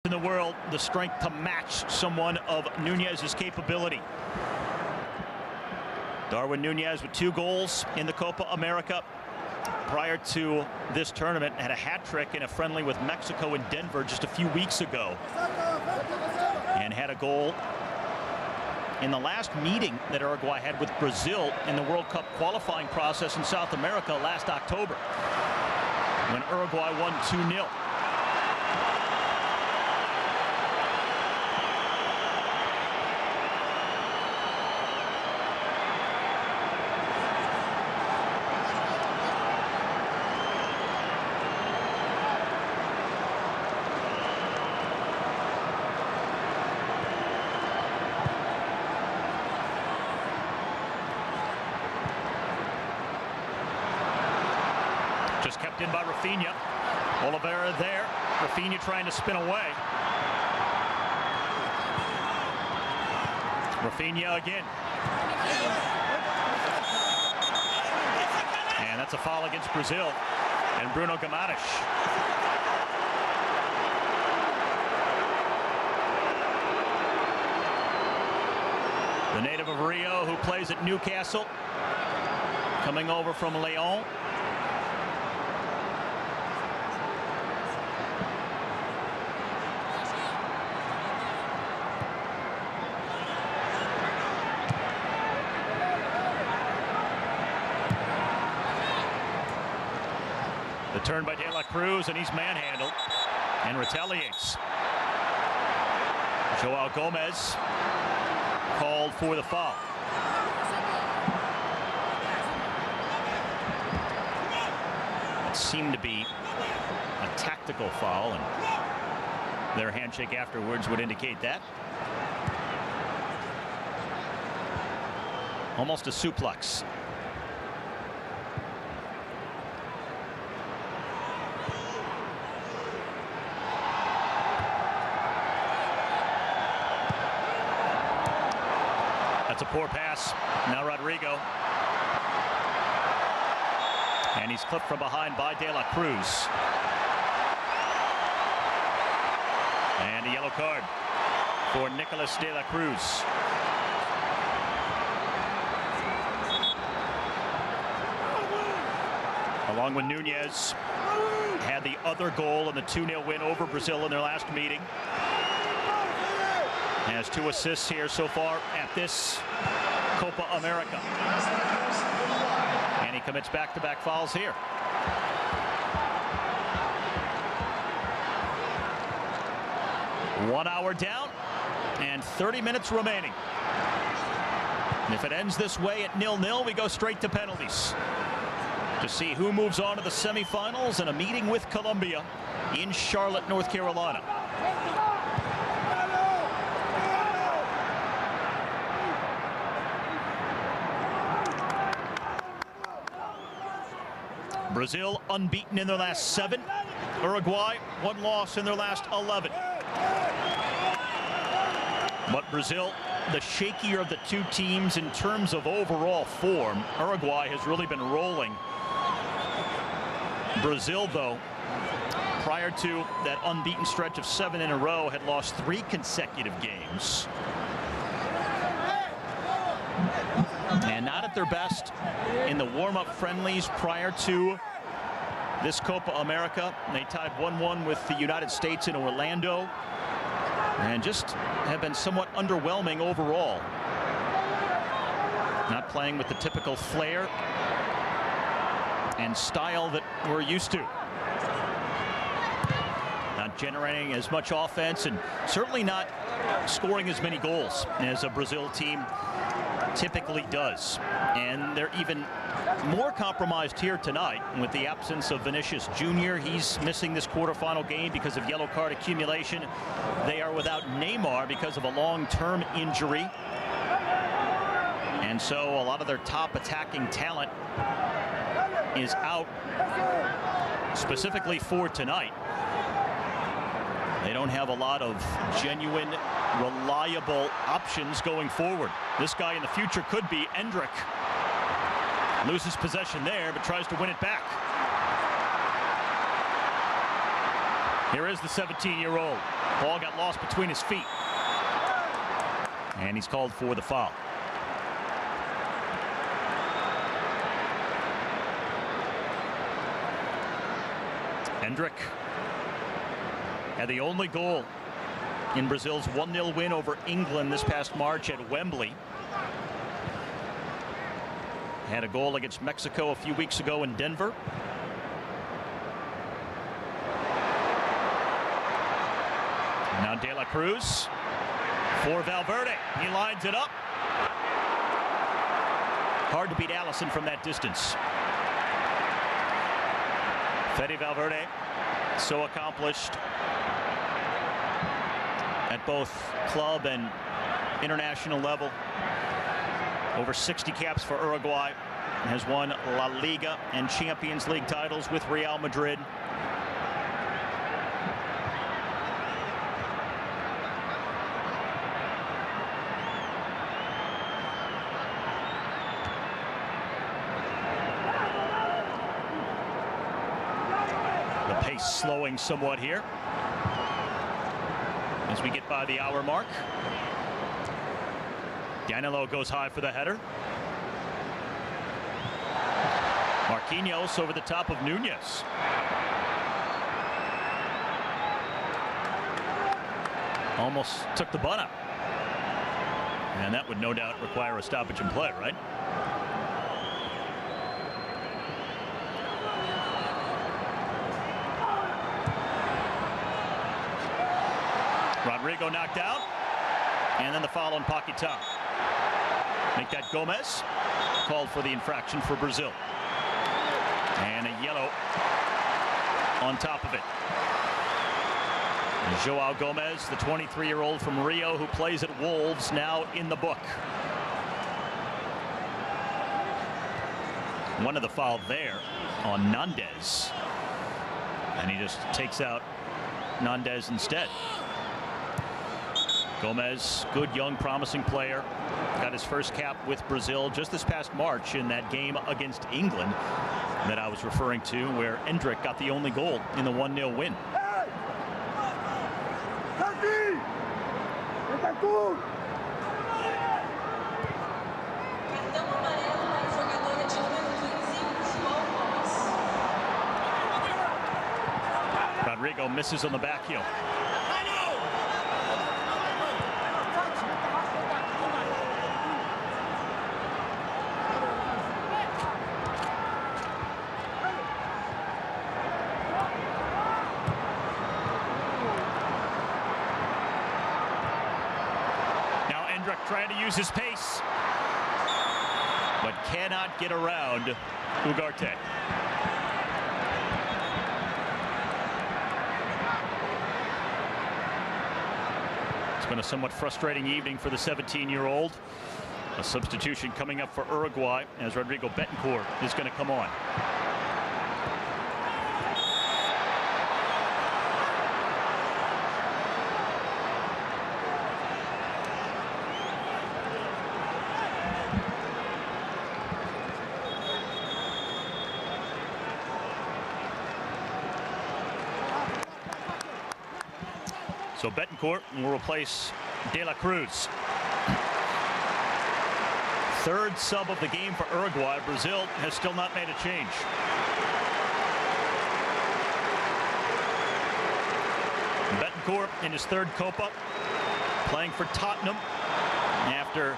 in the world the strength to match someone of Nunez's capability. Darwin Nunez with 2 goals in the Copa America. Prior to this tournament, had a hat trick in a friendly with Mexico in Denver just a few weeks ago, and had a goal in the last meeting that Uruguay had with Brazil in the World Cup qualifying process in South America last October, when Uruguay won 2-0. Just kept in by Rafinha. Oliveira there. Rafinha trying to spin away. Rafinha again. And that's a foul against Brazil and Bruno Guimarães. The native of Rio who plays at Newcastle, coming over from Lyon. The turn by De La Cruz, and he's manhandled and retaliates. Joao Gomez called for the foul. It seemed to be a tactical foul, and their handshake afterwards would indicate that. Almost a suplex. That's a poor pass. Now Rodrigo. And he's clipped from behind by De La Cruz. And a yellow card for Nicolas De La Cruz. Along with Nunez, had the other goal in the 2-0 win over Brazil in their last meeting. Has 2 assists here so far at this Copa America. And he commits back-to-back fouls here. One hour down and 30 minutes remaining. And if it ends this way at 0-0, we go straight to penalties to see who moves on to the semifinals and a meeting with Colombia in Charlotte, North Carolina. Brazil unbeaten in their last 7. Uruguay 1 loss in their last 11. But Brazil, the shakier of the 2 teams in terms of overall form. Uruguay has really been rolling. Brazil, though, prior to that unbeaten stretch of 7 in a row, had lost 3 consecutive games. And not at their best in the warm-up friendlies prior to this Copa America. They tied 1-1 with the United States in Orlando, and just have been somewhat underwhelming overall. Not playing with the typical flair and style that we're used to. Not generating as much offense, and certainly not scoring as many goals as a Brazil team typically does. And they're even more compromised here tonight with the absence of Vinicius Jr. He's missing this quarterfinal game because of yellow card accumulation. They are without Neymar because of a long-term injury. And so a lot of their top attacking talent is out specifically for tonight. They don't have a lot of genuine, reliable options going forward. This guy in the future could be Endrick. Loses possession there, but tries to win it back. Here is the 17-year-old. Ball cross between his feet. And he's called for the foul. Hendrick had the only goal in Brazil's 1-0 win over England this past March at Wembley. Had a goal against Mexico a few weeks ago in Denver. Now De La Cruz for Valverde. He lines it up. Hard to beat Allison from that distance. Fede Valverde, so accomplished at both club and international level. Over 60 caps for Uruguay. Has won La Liga and Champions League titles with Real Madrid. The pace slowing somewhat here as we get by the hour mark. Danilo goes high for the header. Marquinhos over the top of Nunez. Almost took the butt out. And that would no doubt require a stoppage in play, right? Rodrigo knocked out. And then the foul on Paquetá. Make that Gomez. Called for the infraction for Brazil. And a yellow on top of it. And Joao Gomez, the 23-year-old from Rio who plays at Wolves, now in the book. One of the foul there on Nandez. And he just takes out Nandez instead. Gomez, good young promising player, got his first cap with Brazil just this past March in that game against England that I was referring to, where Hendrick got the only goal in the 1-0 win. Rodrigo misses on the back heel. Trying to use his pace, but cannot get around Ugarte. It's been a somewhat frustrating evening for the 17-year-old. A substitution coming up for Uruguay as Rodrigo Betancourt is going to come on. So Betancourt will replace De La Cruz. Third sub of the game for Uruguay. Brazil has still not made a change. Betancourt in his third Copa, playing for Tottenham after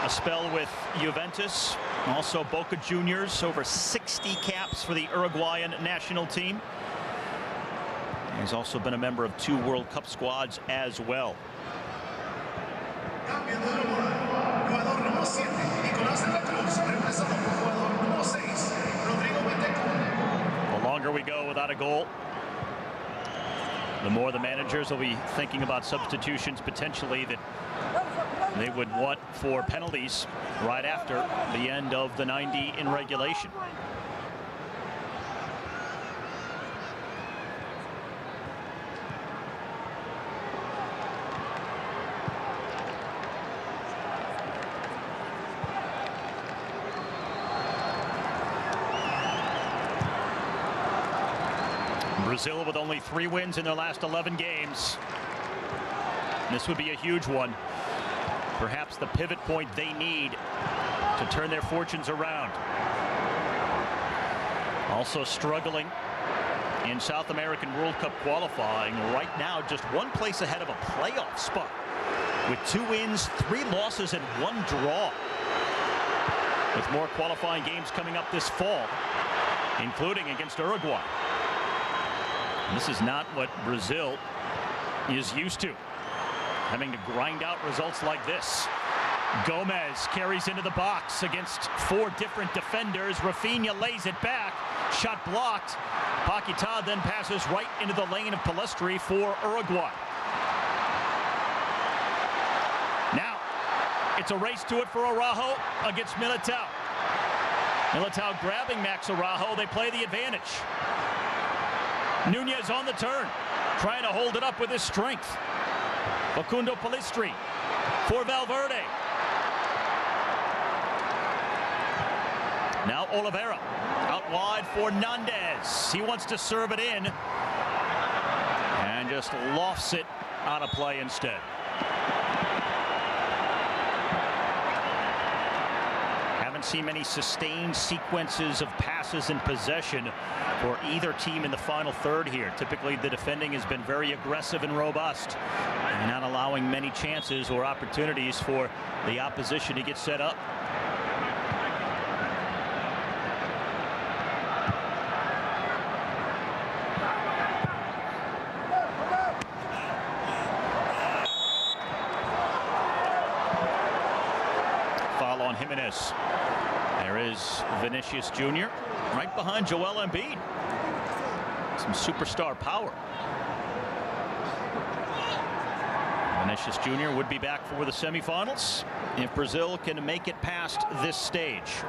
a spell with Juventus. Also Boca Juniors, over 60 caps for the Uruguayan national team. He's also been a member of 2 World Cup squads as well. The longer we go without a goal, the more the managers will be thinking about substitutions potentially that they would want for penalties right after the end of the 90 in regulation. Brazil with only 3 wins in their last 11 games. This would be a huge one. Perhaps the pivot point they need to turn their fortunes around. Also struggling in South American World Cup qualifying. Right now, just one place ahead of a playoff spot, with 2 wins, 3 losses, and 1 draw. With more qualifying games coming up this fall, including against Uruguay. This is not what Brazil is used to, having to grind out results like this. Gomez carries into the box against 4 different defenders. Rafinha lays it back. Shot blocked. Paquetá then passes right into the lane of Palestri for Uruguay. Now, it's a race to it for Araujo against Militao. Militao grabbing Max Araujo. They play the advantage. Nunez on the turn, trying to hold it up with his strength. Facundo Palestri for Valverde. Now Oliveira out wide for Nandez. He wants to serve it in and just lofts it out of play instead. Haven't seen many sustained sequences of passes in possession for either team in the final third here. Typically, the defending has been very aggressive and robust, and not allowing many chances or opportunities for the opposition to get set up. Foul on Jimenez. There is Vinicius Jr. right behind Joel Embiid. Some superstar power. Vinicius Jr. would be back for the semifinals if Brazil can make it past this stage.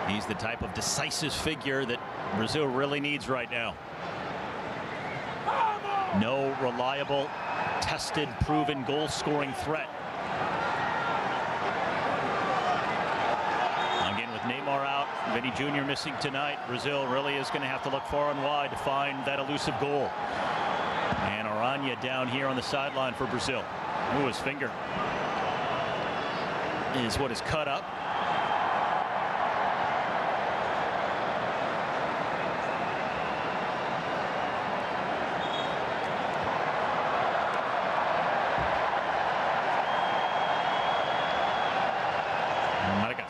He's the type of decisive figure that Brazil really needs right now. No reliable, tested, proven goal-scoring threat. Again, with Neymar out, Vinny Jr. missing tonight, Brazil really is going to have to look far and wide to find that elusive goal. And Arana down here on the sideline for Brazil. Ooh, his finger is what is cut up.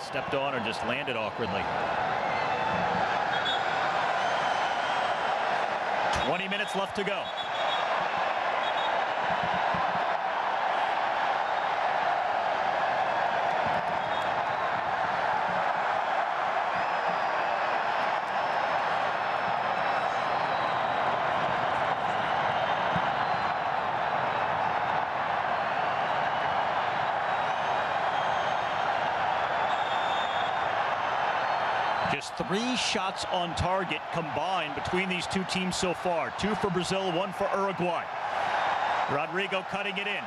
Stepped on or just landed awkwardly. 20 minutes left to go. Just 3 shots on target combined between these 2 teams so far. 2 for Brazil, 1 for Uruguay. Rodrigo cutting it in.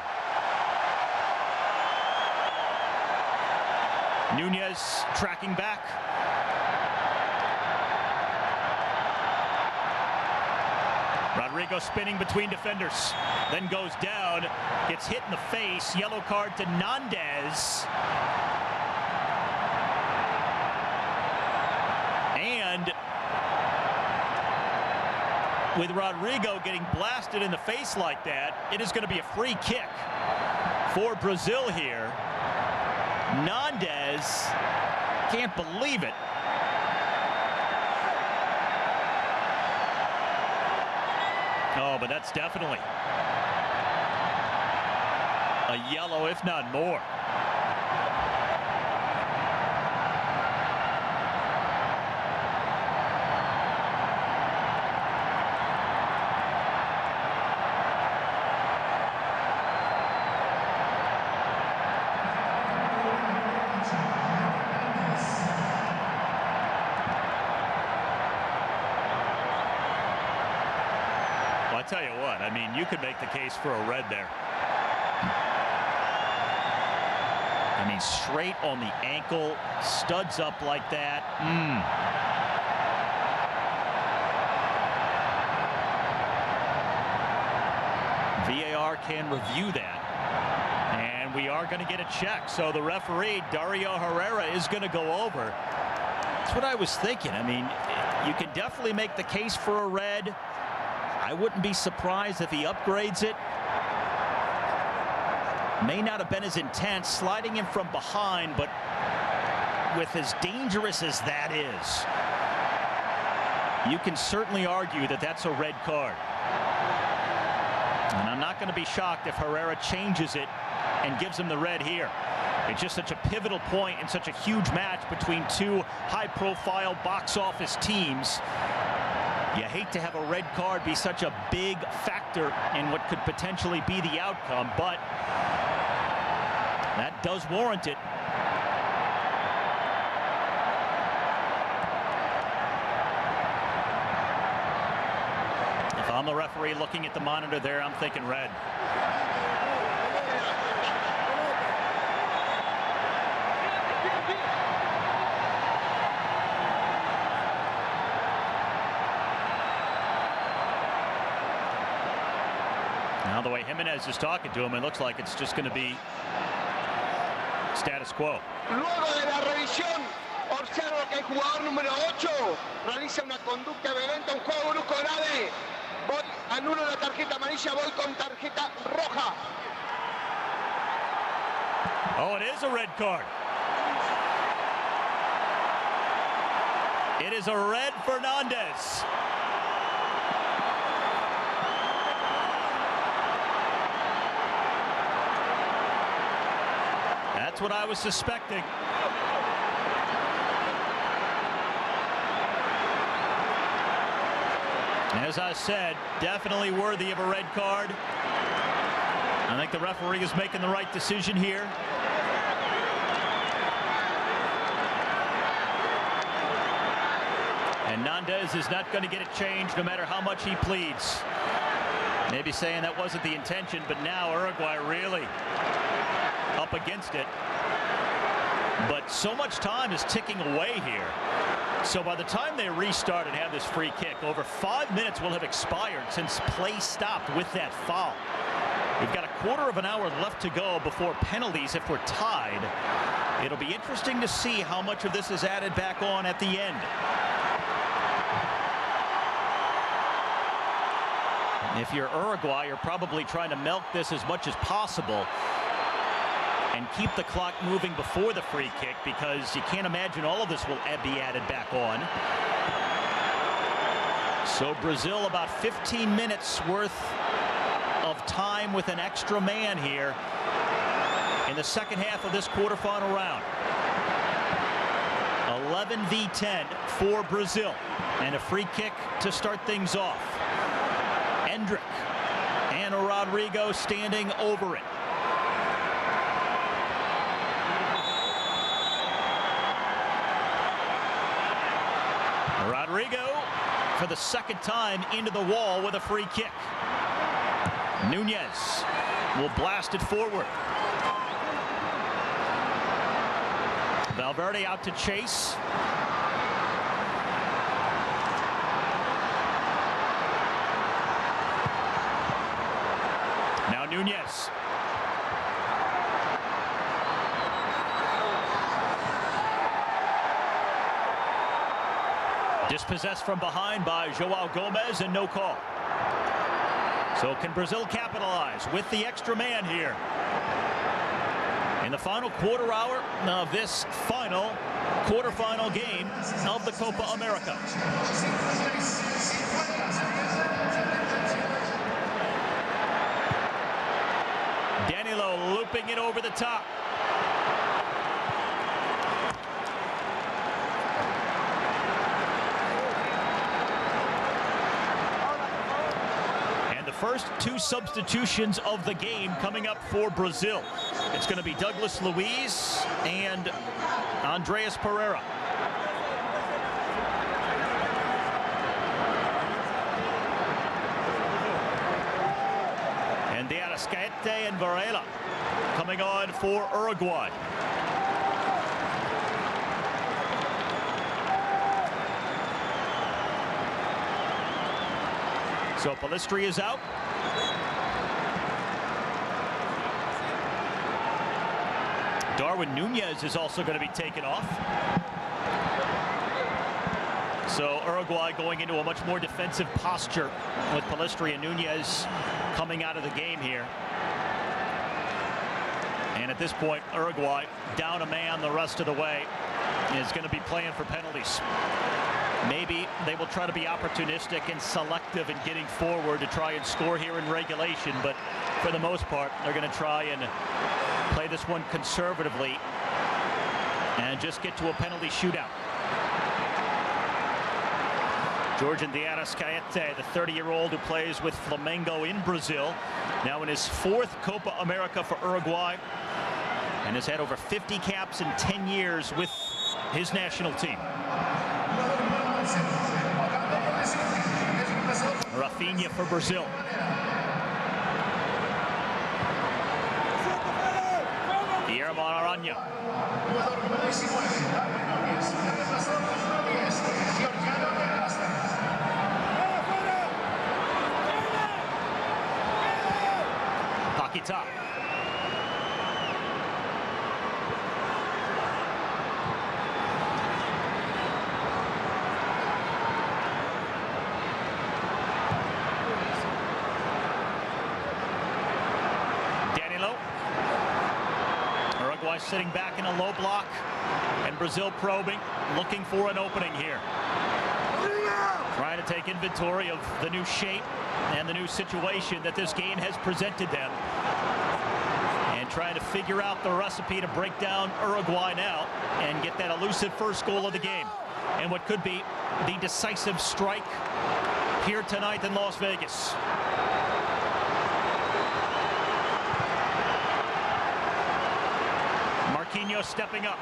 Nunez tracking back. Rodrigo spinning between defenders, then goes down, gets hit in the face. Yellow card to Nandez. And with Rodrigo getting blasted in the face like that, it is going to be a free kick for Brazil here. Nandez can't believe it. Oh, but that's definitely a yellow, if not more. Well, I tell you what, I mean, you could make the case for a red there. I mean, straight on the ankle, studs up like that. VAR can review that. And we are going to get a check. So the referee, Dario Herrera, is going to go over. That's what I was thinking. I mean, you can definitely make the case for a red. I wouldn't be surprised if he upgrades it. May not have been as intense, sliding in from behind, but with as dangerous as that is, you can certainly argue that that's a red card. And I'm not going to be shocked if Herrera changes it and gives him the red here. It's just such a pivotal point in such a huge match between two high-profile box office teams. You hate to have a red card be such a big factor in what could potentially be the outcome, but that does warrant it. If I'm the referee looking at the monitor there, I'm thinking red. Now the way Jimenez is talking to him, it looks like it's just going to be status quo. Luego de la revisión, observo que el jugador número 8 realiza una conducta violenta, un juego brusco grave. Voy, anulo la tarjeta amarilla, voy con tarjeta roja. Oh, it is a red card. It is a red Fernandez. That's what I was suspecting. As I said, definitely worthy of a red card. I think the referee is making the right decision here. And Hernandez is not going to get it changed no matter how much he pleads. Maybe saying that wasn't the intention, but now Uruguay really up against it. But so much time is ticking away here. So by the time they restart and have this free kick, over 5 minutes will have expired since play stopped with that foul. We've got a quarter of an hour left to go before penalties if we're tied. It'll be interesting to see how much of this is added back on at the end. If you're Uruguay, you're probably trying to milk this as much as possible and keep the clock moving before the free kick, because you can't imagine all of this will be added back on. So Brazil about 15 minutes worth of time with an extra man here in the second half of this quarterfinal round. 11 v 10 for Brazil, and a free kick to start things off. Endrick and Rodrigo standing over it. Rodrigo for the second time into the wall with a free kick. Nunez will blast it forward. Valverde out to chase. Now Nunez. Dispossessed from behind by Joao Gomez, and no call. So can Brazil capitalize with the extra man here in the final quarter hour of this final quarterfinal game of the Copa America? Danilo looping it over the top. First two substitutions of the game coming up for Brazil. It's going to be Douglas Luiz and Andreas Pereira. And De Arrascaeta and Varela coming on for Uruguay. So Palistri is out. Darwin Nunez is also going to be taken off. So Uruguay going into a much more defensive posture with Pellistri and Nunez coming out of the game here. And at this point, Uruguay down a man the rest of the way is going to be playing for penalties. Maybe they will try to be opportunistic and selective in getting forward to try and score here in regulation, but for the most part, they're going to try and play this one conservatively and just get to a penalty shootout. Georgian de Arrascaeta, the 30-year-old who plays with Flamengo in Brazil, now in his 4th Copa America for Uruguay, and has had over 50 caps in 10 years with his national team. Rafinha for Brazil. Guillermo Arana. Paquetá. Uruguay sitting back in a low block, and Brazil probing, looking for an opening here. Trying to take inventory of the new shape and the new situation that this game has presented them, and trying to figure out the recipe to break down Uruguay now and get that elusive first goal of the game, and what could be the decisive strike here tonight in Las Vegas. Marquinhos stepping up.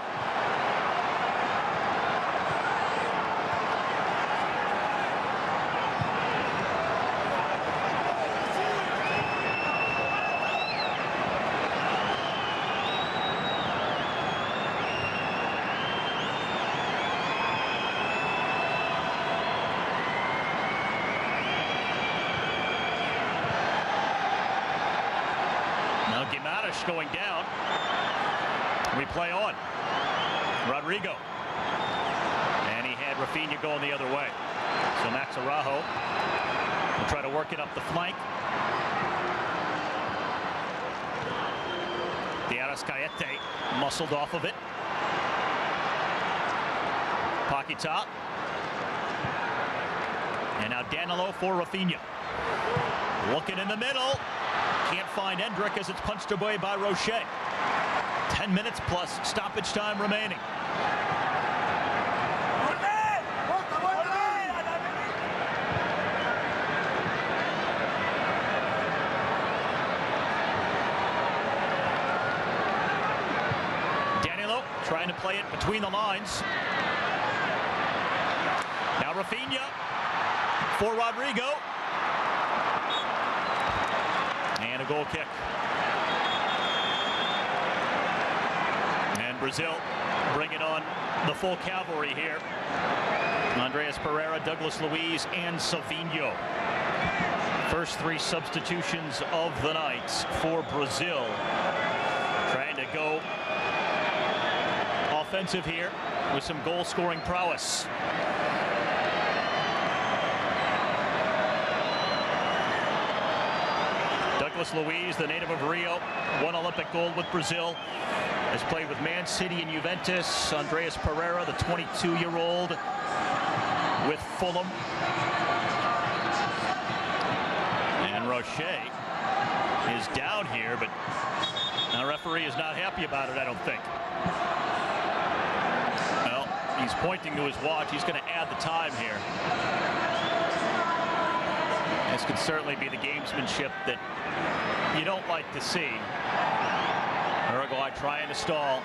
Now Guimaraes going down. We play on. Rodrigo. And he had Rafinha going the other way. So Max Araujo will try to work it up the flank. De Arrascaeta muscled off of it. Paquetá. And now Danilo for Rafinha. Looking in the middle. Can't find Endrick as it's punched away by Rocher. 10 minutes plus stoppage time remaining. Danilo trying to play it between the lines. Now Rafinha for Rodrigo. And a goal kick. Brazil bringing on the full cavalry here. Andreas Pereira, Douglas Luiz, and Savinho. First 3 substitutions of the night for Brazil. Trying to go offensive here with some goal-scoring prowess. Douglas Luiz, the native of Rio, won Olympic gold with Brazil. Has played with Man City and Juventus. Andreas Pereira, the 22-year-old, with Fulham. And Rocher is down here, but the referee is not happy about it, I don't think. Well, he's pointing to his watch. He's going to add the time here. This could certainly be the gamesmanship that you don't like to see. Uruguay trying to stall.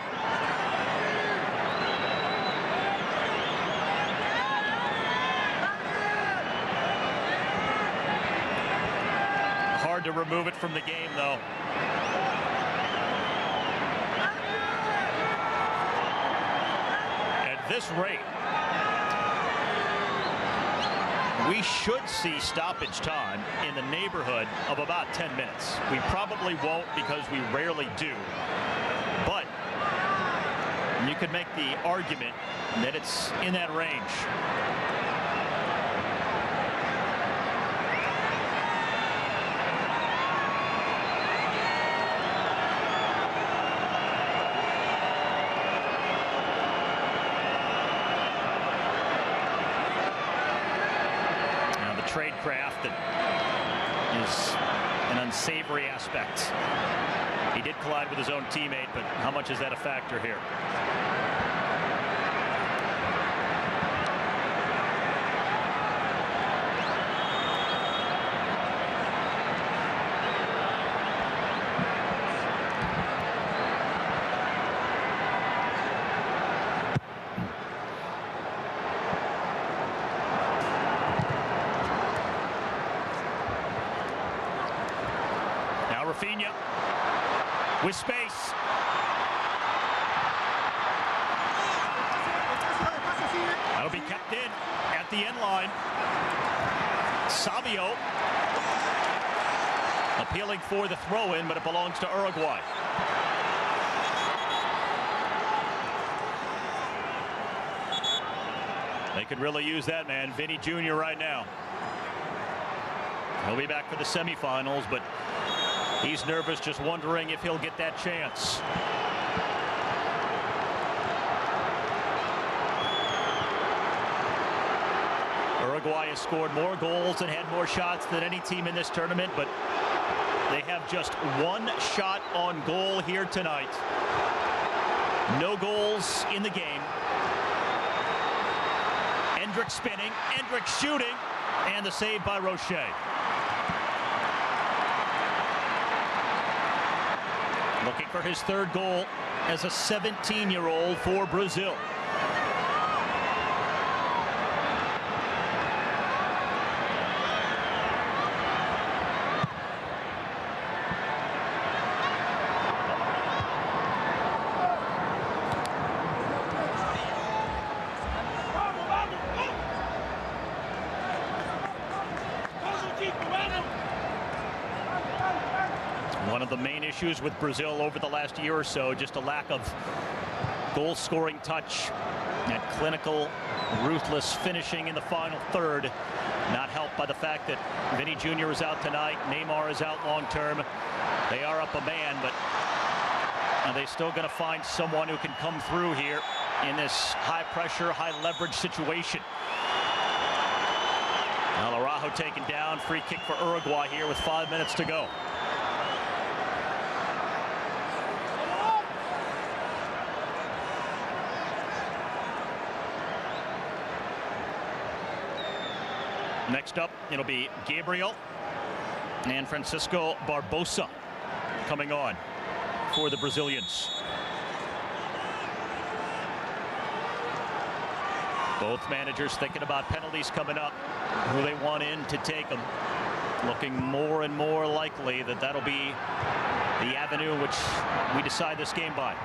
Hard to remove it from the game, though. At this rate, we should see stoppage time in the neighborhood of about 10 minutes. We probably won't because we rarely do. But And you could make the argument that it's in that range. Now the tradecraft that is an unsavory aspect. He did collide with his own teammate, but how much is that a factor here? Now Rafinha with space. That'll be kept in at the end line. Savio appealing for the throw-in, but it belongs to Uruguay. They could really use that man, Vinny Jr. right now. He'll be back for the semifinals, but he's nervous, just wondering if he'll get that chance. Uruguay has scored more goals and had more shots than any team in this tournament, but they have just one shot on goal here tonight. No goals in the game. Endrick spinning, Endrick shooting, and the save by Roche. Looking for his third goal as a 17-year-old for Brazil. One of the main issues with Brazil over the last year or so, just a lack of goal-scoring touch and clinical, ruthless finishing in the final third. Not helped by the fact that Vinny Jr. is out tonight, Neymar is out long-term. They are up a man, but are they still going to find someone who can come through here in this high-pressure, high-leverage situation? Now Araujo taken down, free kick for Uruguay here with 5 minutes to go. Next up, it'll be Gabriel and Francisco Barbosa coming on for the Brazilians. Both managers thinking about penalties coming up, who they want in to take them. Looking more and more likely that that'll be the avenue in which we decide this game by.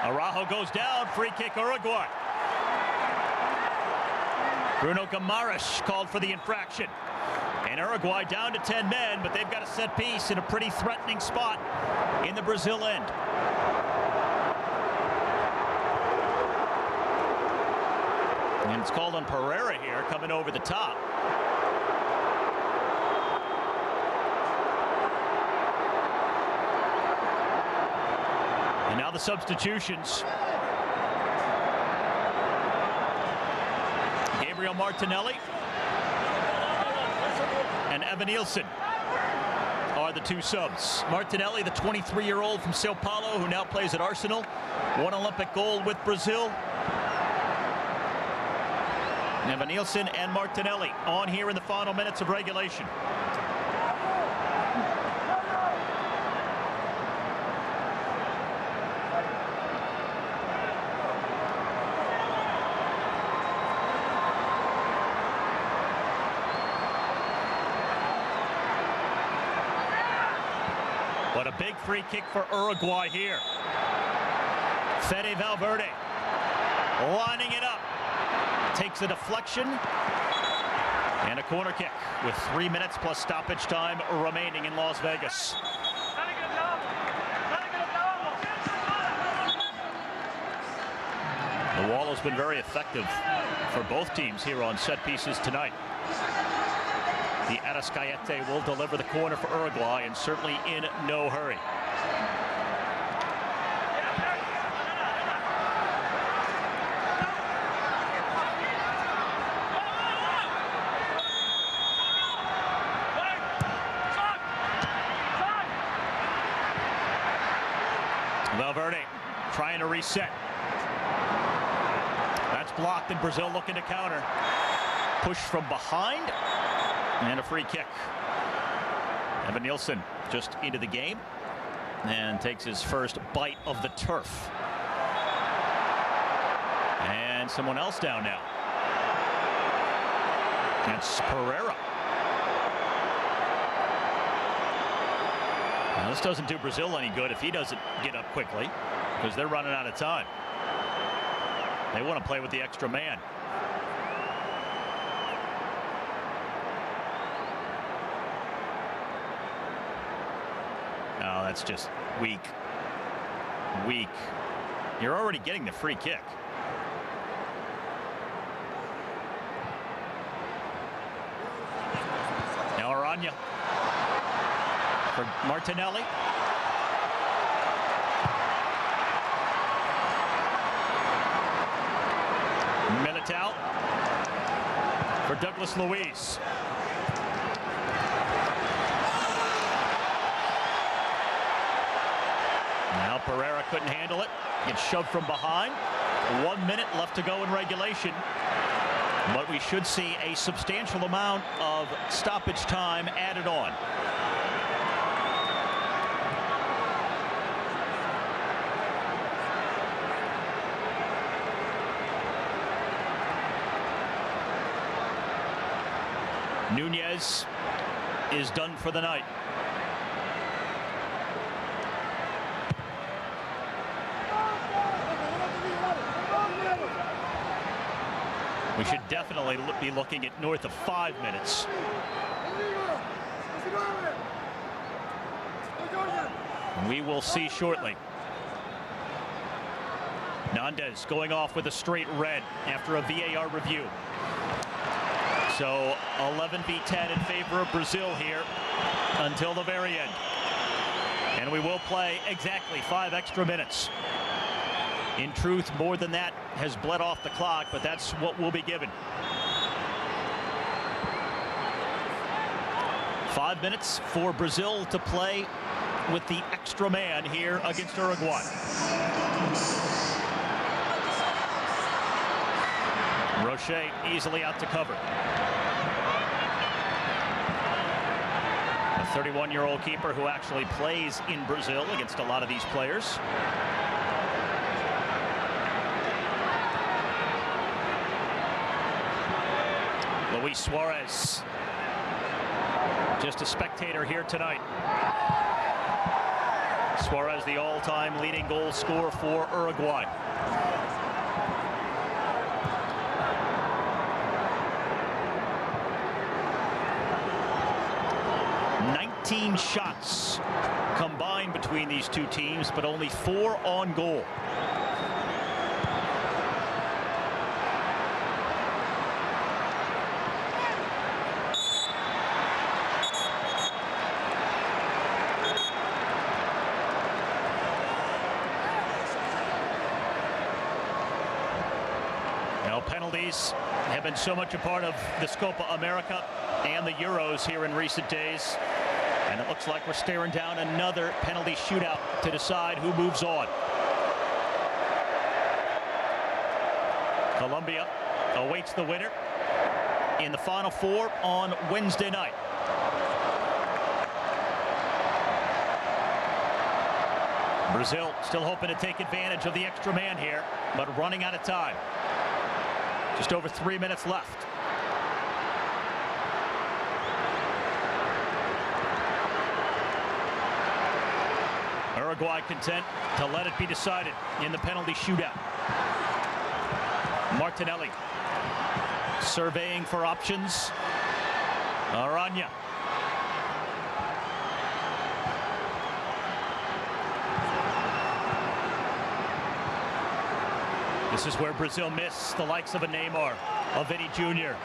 Araujo goes down, free kick Uruguay. Bruno Guimaraes called for the infraction. And Uruguay down to 10 men, but they've got a set piece in a pretty threatening spot in the Brazil end. And it's called on Pereira here, coming over the top. And now the substitutions. Gabriel Martinelli and Evan Nielsen are the two subs. Martinelli, the 23-year-old from Sao Paulo, who now plays at Arsenal. One Olympic gold with Brazil. Evan Nielsen and Martinelli on here in the final minutes of regulation. But a big free kick for Uruguay here. Fede Valverde lining it up. Takes a deflection. And a corner kick with 3 minutes plus stoppage time remaining in Las Vegas. The wall has been very effective for both teams here on set pieces tonight. The Arrascaete will deliver the corner for Uruguay, and certainly in no hurry. Valverde trying to reset. That's blocked, and Brazil looking to counter. Push from behind, and a free kick. Evan Nielsen just into the game and takes his first bite of the turf. And someone else down now. That's Pereira. Now, this doesn't do Brazil any good if he doesn't get up quickly, because they're running out of time. They want to play with the extra man. Oh, that's just weak. Weak. You're already getting the free kick. Now Aranya for Martinelli. Militao for Douglas Luiz. Now Pereira couldn't handle it. Gets shoved from behind. 1 minute left to go in regulation. But we should see a substantial amount of stoppage time added on. Nunez is done for the night. We should definitely be looking at north of 5 minutes. We will see shortly. Nandez going off with a straight red after a VAR review. So 11 v 10 in favor of Brazil here until the very end. And we will play exactly 5 extra minutes. In truth, more than that has bled off the clock, but that's what will be given. 5 minutes for Brazil to play with the extra man here against Uruguay. Rocher easily out to cover. A 31-year-old keeper who actually plays in Brazil against a lot of these players. Luis Suarez, just a spectator here tonight. Suarez, the all-time leading goal scorer for Uruguay. Shots combined between these two teams, but only 4 on goal. Now, penalties have been so much a part of this Copa America and the Euros here in recent days. And it looks like we're staring down another penalty shootout to decide who moves on. Colombia awaits the winner in the Final Four on Wednesday night. Brazil still hoping to take advantage of the extra man here, but running out of time. Just over 3 minutes left. Uruguay content to let it be decided in the penalty shootout. Martinelli surveying for options. Aranya. This is where Brazil missed the likes of a Neymar, a Vinny Jr.,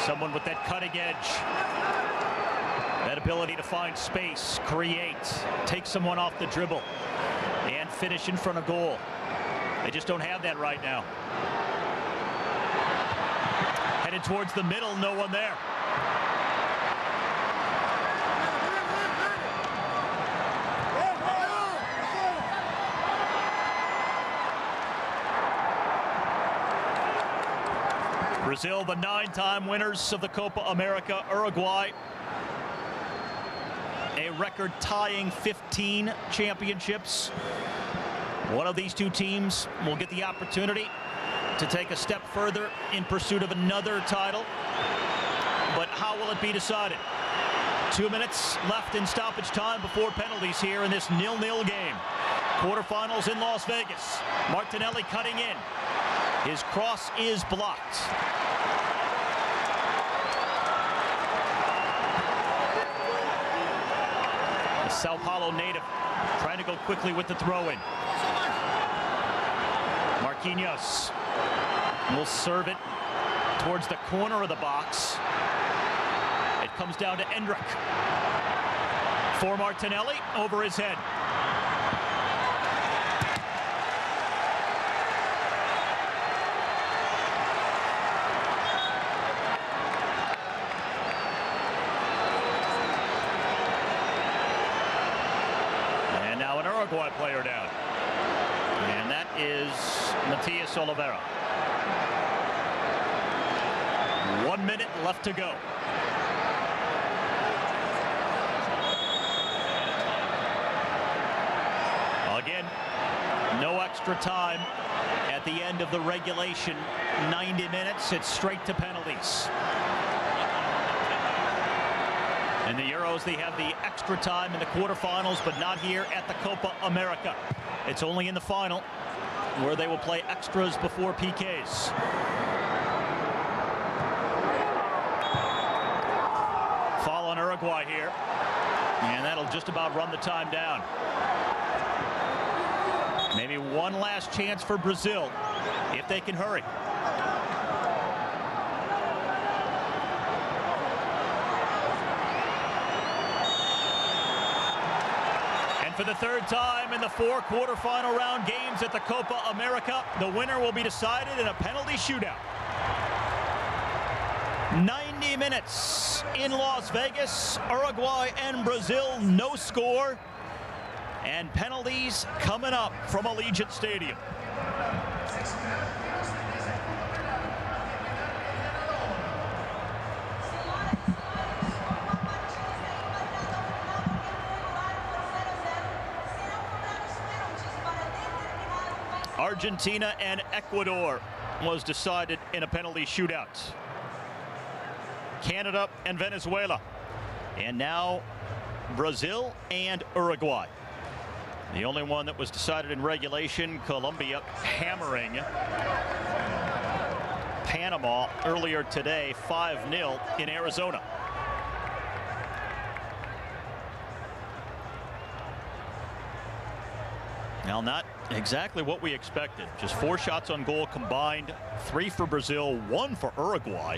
someone with that cutting edge, that ability to find space, create, take someone off the dribble, and finish in front of goal. They just don't have that right now. Headed towards the middle, no one there. Brazil, the 9-time winners of the Copa America. Uruguay, a record-tying 15 championships. One of these two teams will get the opportunity to take a step further in pursuit of another title. But how will it be decided? 2 minutes left in stoppage time before penalties here in this 0-0 game. Quarterfinals in Las Vegas. Martinelli cutting in. His cross is blocked. The Sao Paulo native trying to go quickly with the throw-in. Marquinhos will serve it towards the corner of the box. It comes down to Endrick. For Martinelli, over his head. And now an Uruguay player down. And that is Matias Oliveira. 1 minute left to go. Again, no extra time at the end of the regulation 90 minutes. It's straight to penalties. In the Euros, they have the extra time in the quarterfinals, but not here at the Copa America. It's only in the final where they will play extras before PKs. Foul on Uruguay here, and that'll just about run the time down. Maybe one last chance for Brazil if they can hurry. For the third time in the 4 quarterfinal round games at the Copa America, the winner will be decided in a penalty shootout. 90 minutes in Las Vegas, Uruguay and Brazil, no score, and penalties coming up from Allegiant Stadium. Argentina and Ecuador was decided in a penalty shootout. Canada and Venezuela. And now Brazil and Uruguay. The only one that was decided in regulation, Colombia hammering Panama earlier today, 5-0 in Arizona. Now, not exactly what we expected. Just 4 shots on goal combined, 3 for Brazil, 1 for Uruguay.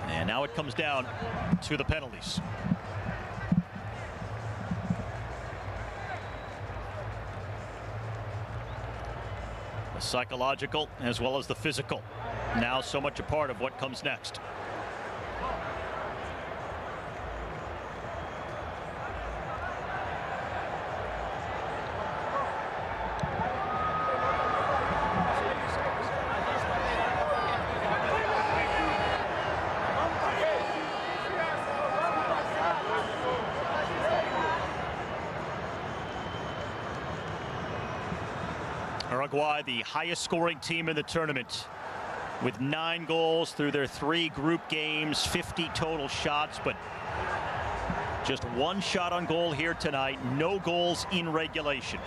And now it comes down to the penalties. The psychological as well as the physical. Now so much a part of what comes next. Uruguay, the highest scoring team in the tournament, with 9 goals through their 3 group games, 50 total shots, but just 1 shot on goal here tonight, no goals in regulation.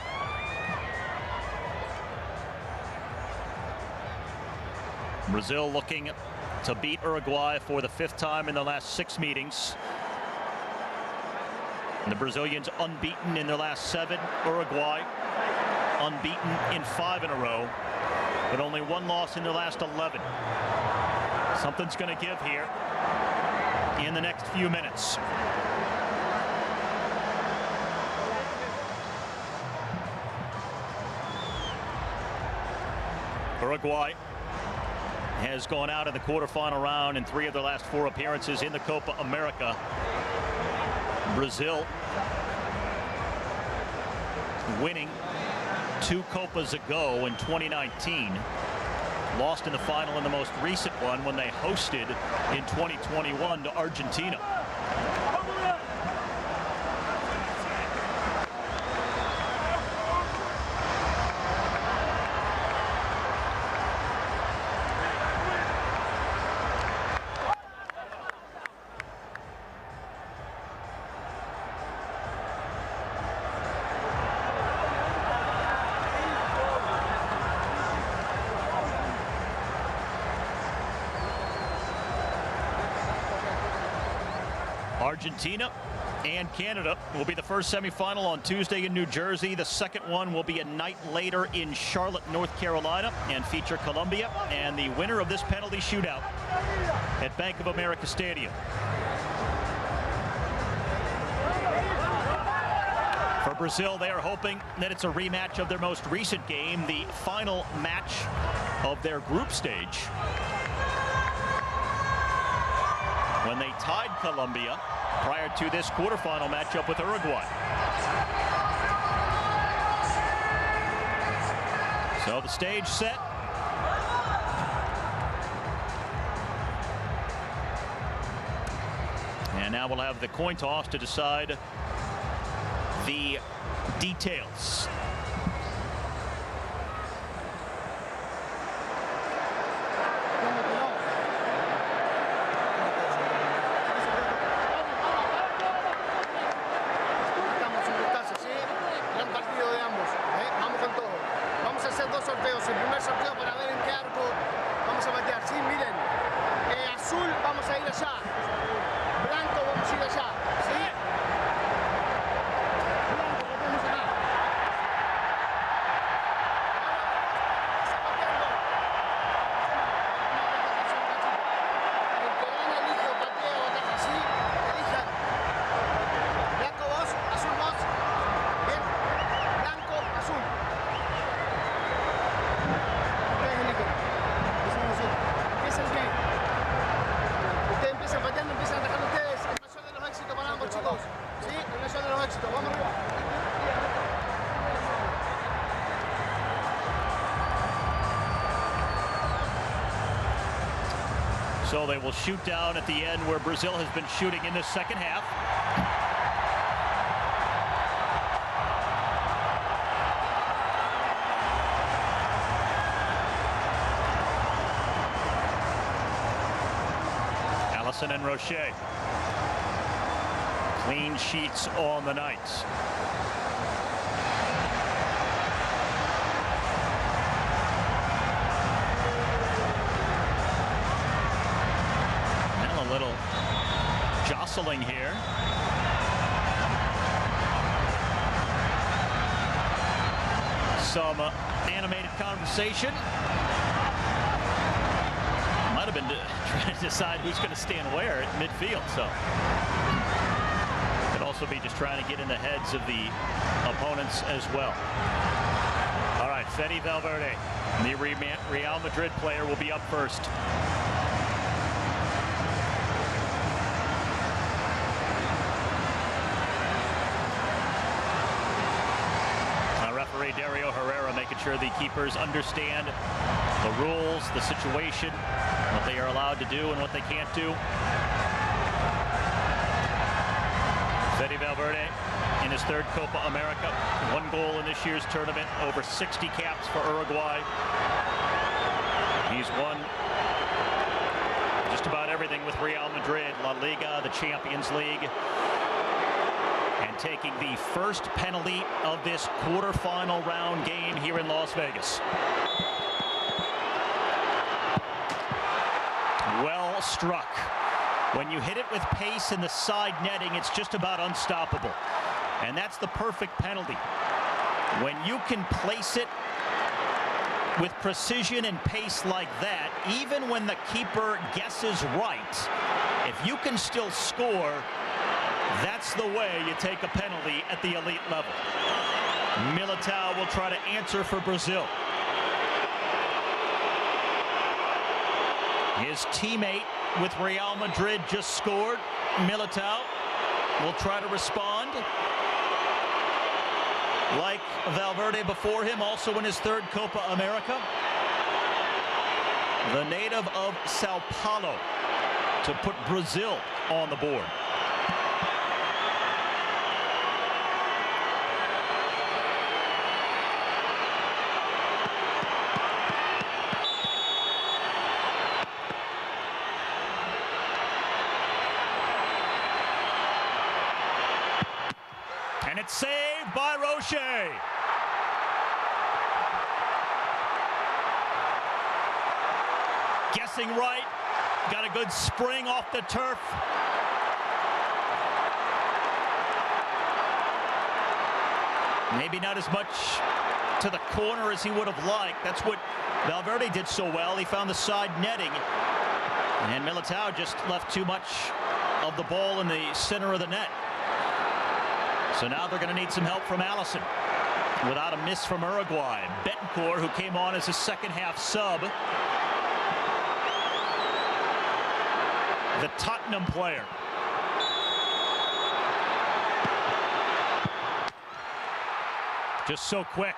Brazil looking to beat Uruguay for the 5th time in the last 6 meetings. And the Brazilians unbeaten in their last 7. Uruguay unbeaten in 5 in a row, but only 1 loss in their last 11. Something's going to give here in the next few minutes. Uruguay has gone out in the quarterfinal round in 3 of their last 4 appearances in the Copa America. Brazil winning 2 Copas ago in 2019. Lost in the final in the most recent one when they hosted in 2021 to Argentina. Argentina and Canada will be the first semifinal on Tuesday in New Jersey. The second one will be a night later in Charlotte, North Carolina, and feature Colombia and the winner of this penalty shootout at Bank of America Stadium. For Brazil, they are hoping that it's a rematch of their most recent game, the final match of their group stage, when they tied Colombia prior to this quarterfinal matchup with Uruguay. So the stage set. And now we'll have the coin toss to decide the details. So they will shoot down at the end where Brazil has been shooting in the second half. Allison and Rocher. Clean sheets on the night. Jostling here. Some animated conversation. Might have been trying to decide who's going to stand where at midfield. So could also be just trying to get in the heads of the opponents as well. All right, Fede Valverde, the Real Madrid player, will be up first. Dario Herrera making sure the keepers understand the rules, the situation, what they are allowed to do and what they can't do. Fede Valverde in his 3rd Copa America, 1 goal in this year's tournament, over 60 caps for Uruguay. He's won just about everything with Real Madrid, La Liga, the Champions League. Taking the first penalty of this quarterfinal round game here in Las Vegas. Well struck. When you hit it with pace in the side netting, it's just about unstoppable. And that's the perfect penalty. When you can place it with precision and pace like that, even when the keeper guesses right, if you can still score, that's the way you take a penalty at the elite level. Militao will try to answer for Brazil. His teammate with Real Madrid just scored. Militao will try to respond. Like Valverde before him, also in his third Copa America. The native of Sao Paulo to put Brazil on the board. And it's saved by Rocher. Guessing right. Got a good spring off the turf. Maybe not as much to the corner as he would have liked. That's what Valverde did so well. He found the side netting. And Militao just left too much of the ball in the center of the net. So now they're going to need some help from Alisson. Without a miss from Uruguay. Betancourt, who came on as a second-half sub. The Tottenham player. Just so quick.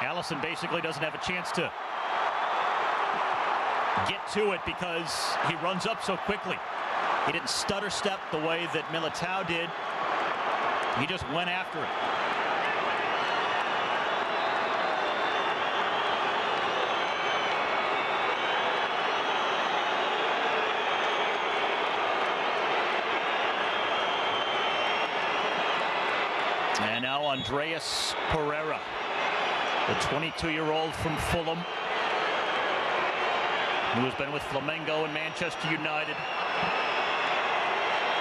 Alisson basically doesn't have a chance to get to it because he runs up so quickly. He didn't stutter step the way that Militao did. He just went after it. And now Andreas Pereira, the 22-year-old from Fulham, who has been with Flamengo and Manchester United.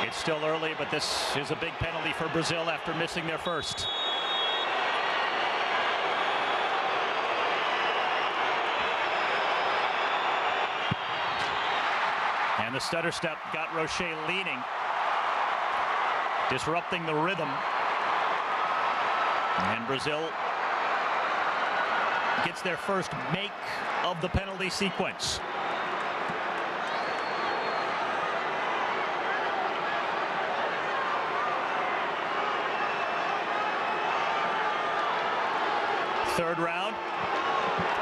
It's still early, but this is a big penalty for Brazil after missing their first. And the stutter step got Rocher leaning, disrupting the rhythm. And Brazil gets their first make of the penalty sequence. Third round,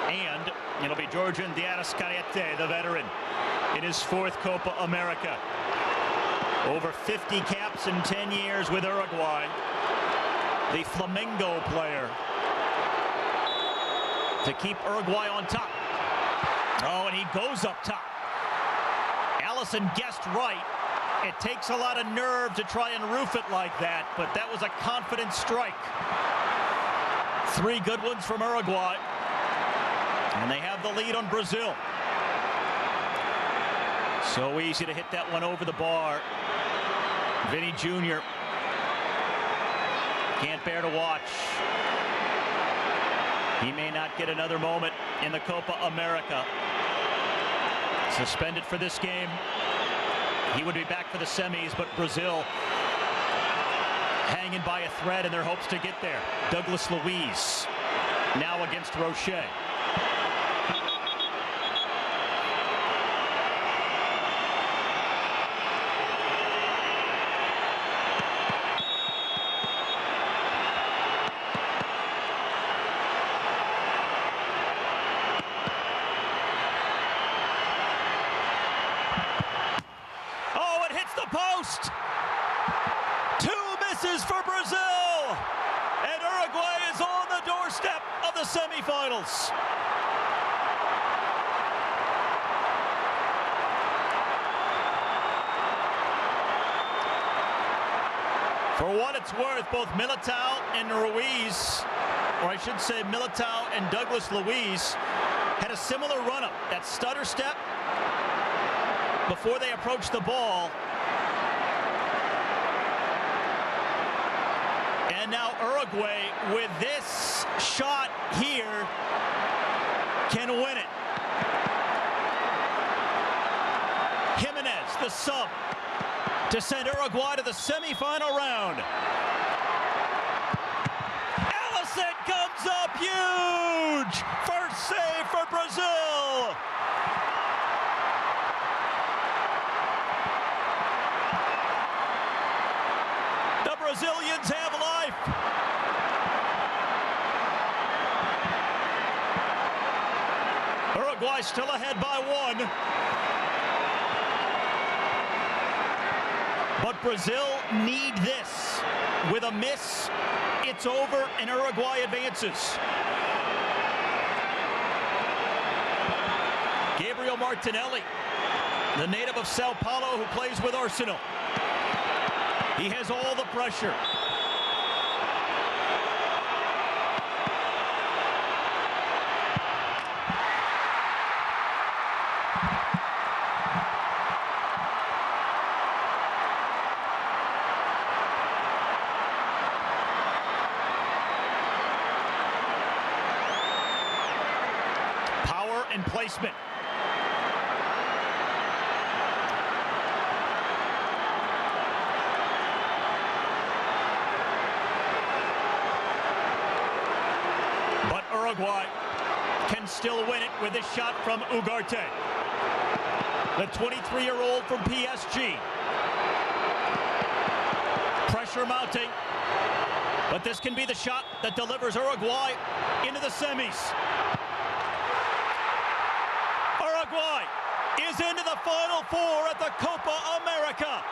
and it'll be Georgian de Arrascaeta, the veteran, in his fourth Copa America. Over 50 caps in 10 years with Uruguay. The Flamengo player to keep Uruguay on top. Oh, and he goes up top. Alisson guessed right. It takes a lot of nerve to try and roof it like that, but that was a confident strike. 3 good ones from Uruguay, and they have the lead on Brazil. So easy to hit that one over the bar. Vinny Jr. can't bear to watch. He may not get another moment in the Copa America. Suspended for this game. He would be back for the semis, but Brazil hanging by a thread in their hopes to get there. Douglas Luiz now against Rocher. Oh, it hits the post. 2 misses for Brazil, and Uruguay is on the doorstep of the semifinals. For what it's worth, both Militao and Ruiz, or I should say Militao and Douglas Luiz, had a similar run-up. That stutter step before they approach the ball. And now Uruguay, with this shot here, can win it. Jimenez, the sub, to send Uruguay to the semifinal round. Allison comes up huge! First save for Brazil! The Brazilians have life! Uruguay still ahead by 1. But Brazil need this. With a miss, it's over and Uruguay advances. Gabriel Martinelli, the native of Sao Paulo who plays with Arsenal. He has all the pressure. Power and placement. But Uruguay can still win it with this shot from Ugarte, the 23-year-old from PSG. Pressure mounting, but this can be the shot that delivers Uruguay into the semis. Uruguay is into the Final Four at the Copa America.